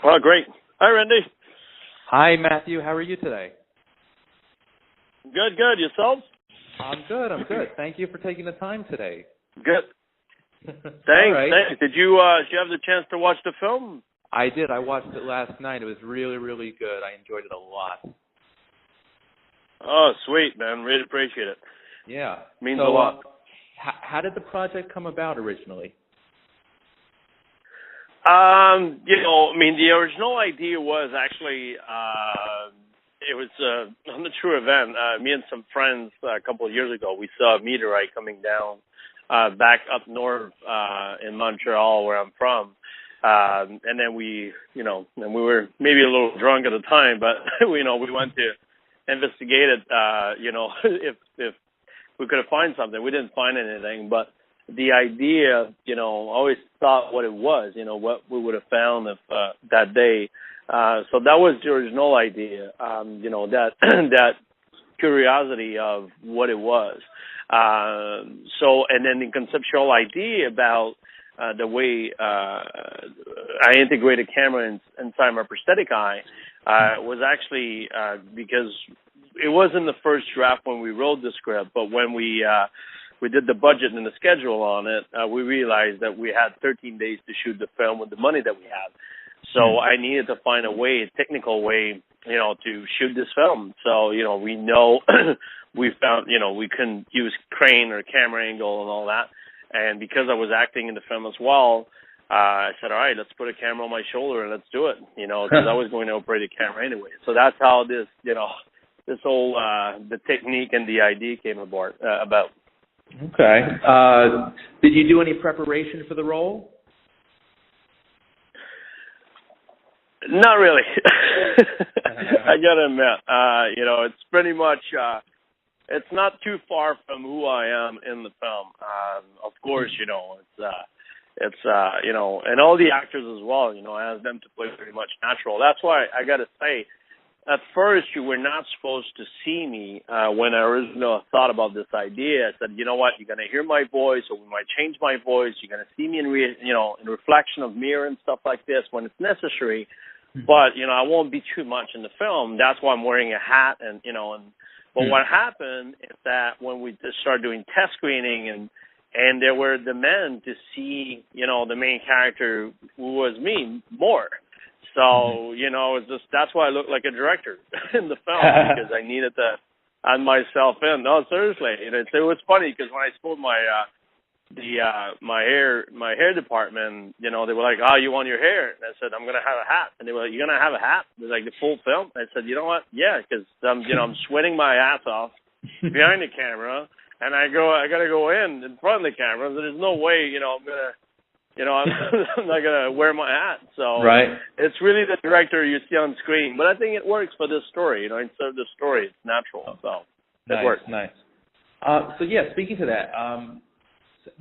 Oh, great. Hi, Randy. Hi, Matthew. How are you today? Good, good. Yourself? I'm good. Thank you for taking the time today. Good. Thanks, right. thanks. Did you have the chance to watch the film? I did. I watched it last night. It was really, really good. I enjoyed it a lot. Oh, sweet, man. Really appreciate it. Yeah. Means a lot. How did the project come about originally? The original idea was actually, it was on a true event. Me and some friends a couple of years ago, we saw a meteorite coming down back up north in Montreal, where I'm from. And then we were maybe a little drunk at the time, but we went to investigate it. If we could have found something, we didn't find anything, but the idea, I always thought what it was, what we would have found if that day. So that was the original idea, that curiosity of what it was. And then the conceptual idea about the way I integrated camera inside my prosthetic eye was actually because it wasn't the first draft when we wrote the script, but when we did the budget and the schedule on it, we realized that we had 13 days to shoot the film with the money that we had. So I needed to find a technical way, to shoot this film. So, we know we found, we couldn't use crane or camera angle and all that. And because I was acting in the film as well, I said, all right, let's put a camera on my shoulder and let's do it, because I was going to operate a camera anyway. So that's how this, this whole, the technique and the idea came about. Okay. Did you do any preparation for the role? Not really. I gotta admit, it's pretty much, it's not too far from who I am in the film. Of course, it's and all the actors as well, I asked them to play pretty much natural. That's why I gotta say, at first, you were not supposed to see me when I originally thought about this idea. I said, you know what, you're going to hear my voice, or we might change my voice. You're going to see me in reflection of mirror and stuff like this when it's necessary. But, I won't be too much in the film. That's why I'm wearing a hat. But what happened is that when we just started doing test screening and there were demands to see, the main character who was me more. So, it's just, that's why I look like a director in the film, because I needed to add myself in. No, seriously. It was funny because when I spoke my hair department, they were like, oh, you want your hair? And I said, I'm going to have a hat. And they were like, you're going to have a hat? It was like the full film. I said, you know what? Yeah, because, I'm sweating my ass off behind the camera. And I got to go in front of the camera. So there's no way, I'm going to, I'm not going to wear my hat. So right. It's really the director you see on screen. But I think it works for this story. It serves the story. It's natural. So it works. Nice. Speaking to that,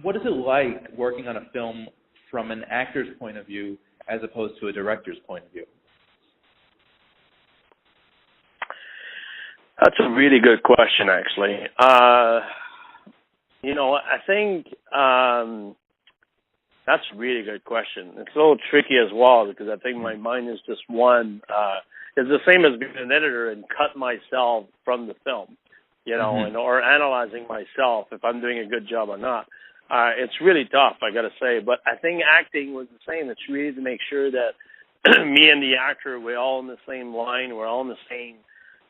what is it like working on a film from an actor's point of view as opposed to a director's point of view? That's a really good question, actually. I think that's a really good question. It's a little tricky as well because I think my mind is just one. It's the same as being an editor and cut myself from the film, or analyzing myself if I'm doing a good job or not. It's really tough, I got to say. But I think acting was the same. It's really to make sure that me and the actor, we're all in the same line. We're all in the same,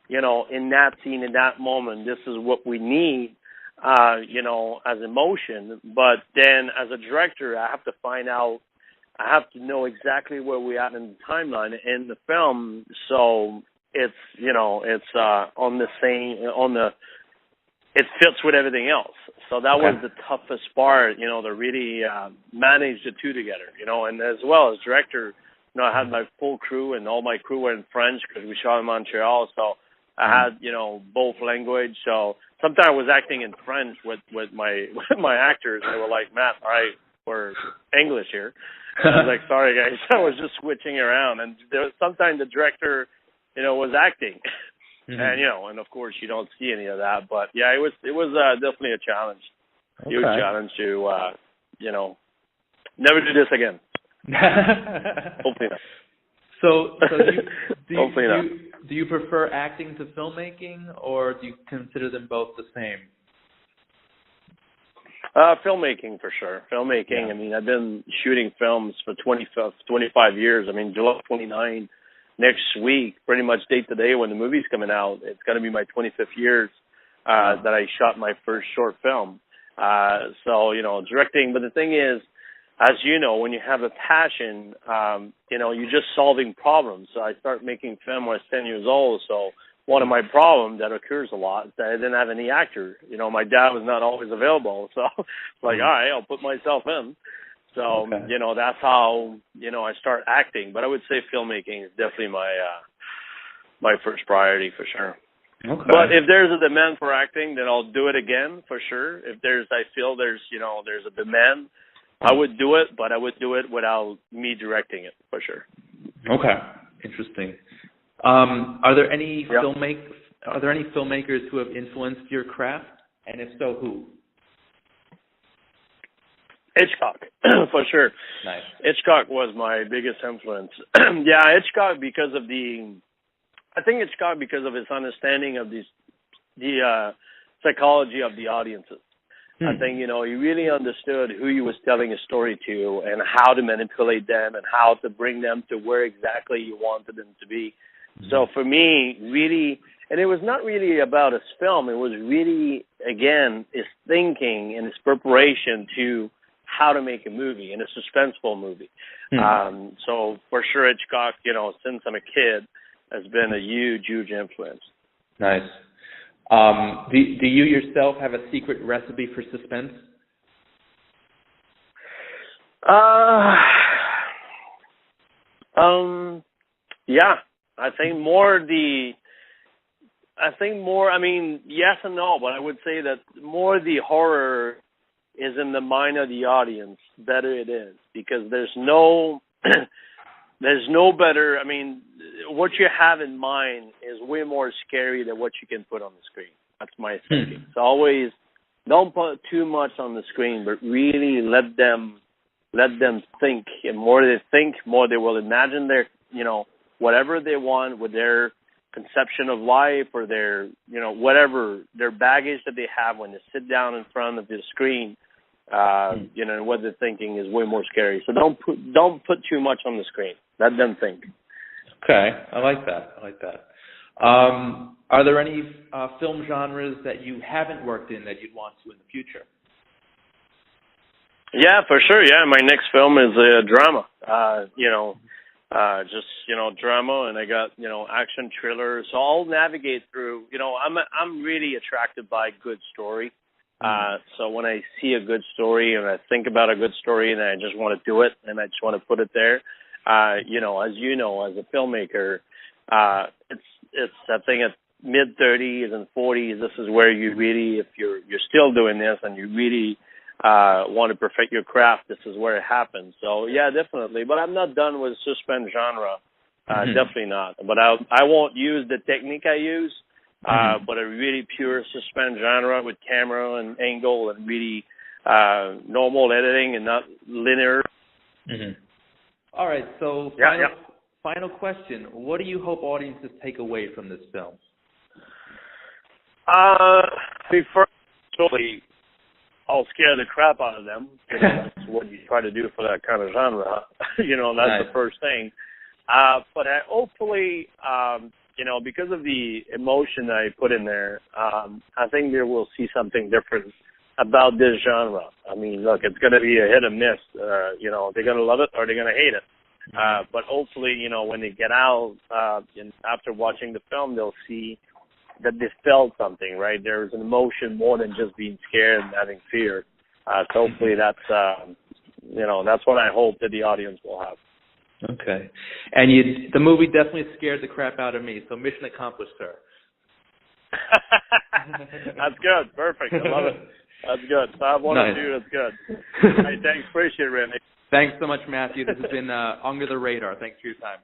in that scene, in that moment, this is what we need. As emotion, but then as a director, I have to know exactly where we are in the timeline in the film. So it's, it fits with everything else. So that was the toughest part, to really manage the two together, and as well as director, I had my full crew and all my crew were in French because we shot in Montreal. So I had, both language. So sometimes I was acting in French with my actors. They were like, Matt, all right, we're English here. And I was like, sorry, guys. I was just switching around. And sometimes the director, was acting. And, and of course, you don't see any of that. But, yeah, it was definitely a challenge. Okay. Huge challenge to, never do this again. Hopefully not. So Hopefully not. Do you prefer acting to filmmaking, or do you consider them both the same? Filmmaking for sure. Filmmaking. Yeah. I mean, I've been shooting films for 25 years. I mean, July 29 next week, pretty much date to day when the movie's coming out. It's going to be my 25th year that I shot my first short film. So, directing. But the thing is, as you know, when you have a passion, you're just solving problems. So I started making film when I was 10 years old. So one of my problems that occurs a lot is that I didn't have any actor. My dad was not always available. So it's like, all right, I'll put myself in. So, that's how, I start acting. But I would say filmmaking is definitely my first priority for sure. Okay. But if there's a demand for acting, then I'll do it again for sure. If I feel there's a demand, I would do it, but I would do it without me directing it for sure. Okay. Interesting. Are there any filmmakers who have influenced your craft? And if so, who? Hitchcock, for sure. Nice. Hitchcock was my biggest influence. Yeah, Hitchcock because of his understanding of the psychology of the audiences. I think, he really understood who he was telling a story to and how to manipulate them and how to bring them to where exactly you wanted them to be. So for me, really, and it was not really about his film. It was really, again, his thinking and his preparation to how to make a movie and a suspenseful movie. So for sure, Hitchcock, since I'm a kid, has been a huge, huge influence. Nice. Do you yourself have a secret recipe for suspense? Yeah. I think more, yes and no, but I would say that more the horror is in the mind of the audience, better it is, because there's no better, what you have in mind is way more scary than what you can put on the screen. That's my thinking. So always don't put too much on the screen, but really let them think. And more they think, more they will imagine their, whatever they want with their conception of life or their, whatever, their baggage that they have when they sit down in front of the screen, and what they're thinking is way more scary. So don't put too much on the screen. Let them think. Okay, I like that. Are there any film genres that you haven't worked in that you'd want to in the future? Yeah, for sure. Yeah, my next film is a drama. Drama, and I got action thriller. So I'll navigate through. I'm really attracted by good story. So when I see a good story and I think about a good story and I just want to do it and I just want to put it there, as a filmmaker, it's I think at mid-30s and 40s, this is where you really, if you're still doing this and you really want to perfect your craft, this is where it happens. So yeah, definitely. But I'm not done with suspense genre. Definitely not. But I won't use the technique I use. But a really pure suspense genre with camera and angle and really normal editing and not linear. All right, so final question. What do you hope audiences take away from this film? First, I'll scare the crap out of them. That's what you try to do for that kind of genre. That's nice. The first thing. But hopefully, because of the emotion I put in there, I think they will see something different about this genre. Look, it's going to be a hit or miss. They're going to love it or they're going to hate it. But hopefully, when they get out, after watching the film, they'll see that they felt something, right? There's an emotion more than just being scared and having fear. So hopefully that's what I hope that the audience will have. Okay. And the movie definitely scared the crap out of me, so mission accomplished, sir. That's good. Perfect. I love it. That's good. So I have one or two. That's good. Hey, thanks. Appreciate it, Randy. Thanks so much, Mathieu. This has been Under the Radar. Thanks for your time.